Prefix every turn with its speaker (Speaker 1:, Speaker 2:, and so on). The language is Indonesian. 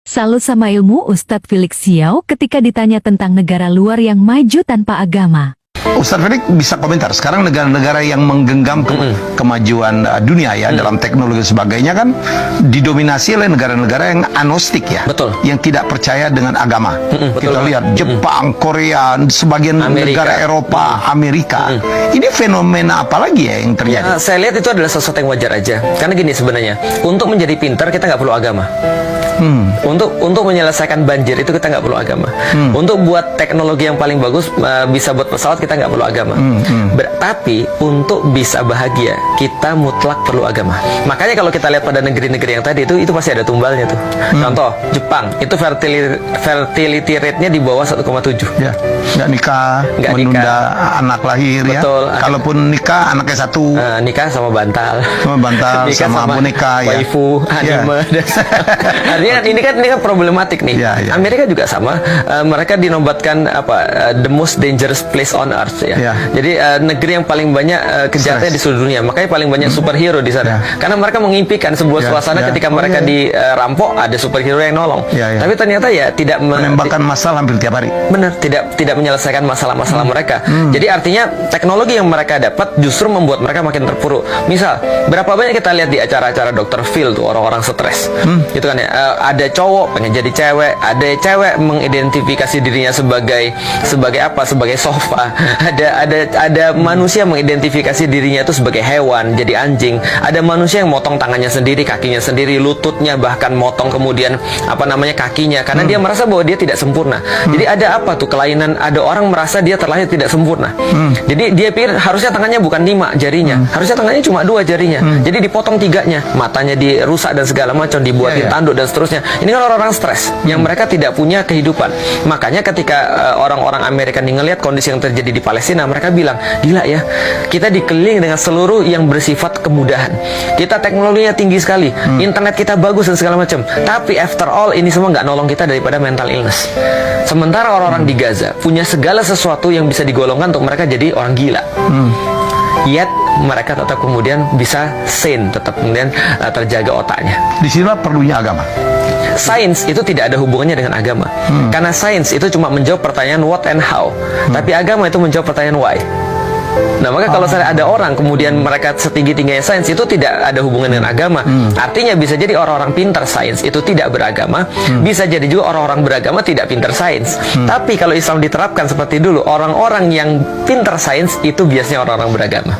Speaker 1: Salut sama ilmu Ustadz Felix Xiao ketika ditanya tentang negara luar yang maju tanpa agama.
Speaker 2: Ustadz Felix bisa komentar. Sekarang negara-negara yang menggenggam kemajuan dunia ya dalam teknologi dan sebagainya kan didominasi oleh negara-negara yang agnostik ya.
Speaker 3: Betul.
Speaker 2: Yang tidak percaya dengan agama.
Speaker 3: Betul.
Speaker 2: Kita lihat Jepang, Korea, sebagian negara Eropa, Amerika. Ini fenomena apa lagi ya yang terjadi?
Speaker 3: Saya lihat itu adalah sesuatu yang wajar aja. Karena gini sebenarnya, untuk menjadi pintar kita nggak perlu agama. Untuk menyelesaikan banjir itu kita nggak perlu agama. Untuk buat teknologi yang paling bagus, bisa buat pesawat kita nggak perlu agama. Tapi untuk bisa bahagia kita mutlak perlu agama. Makanya kalau kita lihat pada negeri-negeri yang tadi itu pasti ada tumbalnya tuh. Contoh Jepang itu fertility rate-nya di bawah 1,7.
Speaker 2: Ya, nggak nikah, menunda anak lahir.
Speaker 3: Betul.
Speaker 2: Ya. Kalaupun nikah anaknya satu.
Speaker 3: Nikah sama bantal.
Speaker 2: Nikah sama boneka ya.
Speaker 3: Waifu, anime. Artinya ini kan problematik nih. Amerika juga sama. Mereka dinobatkan the most dangerous place on earth ya. Jadi negeri yang paling banyak kejahatannya di seluruh dunia. Makanya paling banyak superhero di sana. Karena mereka mengimpikan sebuah suasana ketika mereka dirampok ada superhero yang nolong. Tapi ternyata ya tidak
Speaker 2: menembakkan masalah hampir tiap hari.
Speaker 3: Benar, tidak menyelesaikan masalah-masalah mereka. Jadi artinya teknologi yang mereka dapat justru membuat mereka makin terpuruk. Misal, berapa banyak kita lihat di acara-acara Dr. Phil tuh orang-orang stres. Gitu kan ya. Ada cowok pengen jadi cewek, ada cewek mengidentifikasi dirinya sebagai apa? Sebagai sofa. Ada manusia mengidentifikasi dirinya itu sebagai hewan, jadi anjing. Ada manusia yang motong tangannya sendiri, kakinya sendiri, lututnya, bahkan motong kemudian kakinya karena dia merasa bahwa dia tidak sempurna. Jadi ada apa tuh kelainan? Ada orang merasa dia terlahir tidak sempurna. Jadi dia pikir harusnya tangannya bukan 5 jarinya, harusnya tangannya cuma 2 jarinya. Jadi dipotong 3-nya, matanya dirusak dan segala macam, dibuatin tanduk dan seterusnya. Ini kan orang-orang stres yang mereka tidak punya kehidupan. Makanya ketika orang-orang Amerika ngelihat kondisi yang terjadi di Palestina, mereka bilang, gila ya, kita dikelilingi dengan seluruh yang bersifat kemudahan. Kita teknologinya tinggi sekali, internet kita bagus dan segala macam. Tapi after all ini semua nggak nolong kita daripada mental illness. Sementara orang-orang di Gaza punya segala sesuatu yang bisa digolongkan untuk mereka jadi orang gila. Yet mereka tetap kemudian bisa sane, tetap kemudian terjaga otaknya.
Speaker 2: Disinilah perlunya agama.
Speaker 3: Sains itu tidak ada hubungannya dengan agama. Karena sains itu cuma menjawab pertanyaan what and how. Tapi agama itu menjawab pertanyaan why. Nah, maka kalau saya ada orang kemudian mereka setinggi-tingginya sains itu tidak ada hubungan dengan agama. Artinya bisa jadi orang-orang pintar sains itu tidak beragama, bisa jadi juga orang-orang beragama tidak pintar sains. Tapi kalau Islam diterapkan seperti dulu, orang-orang yang pintar sains itu biasanya orang-orang beragama.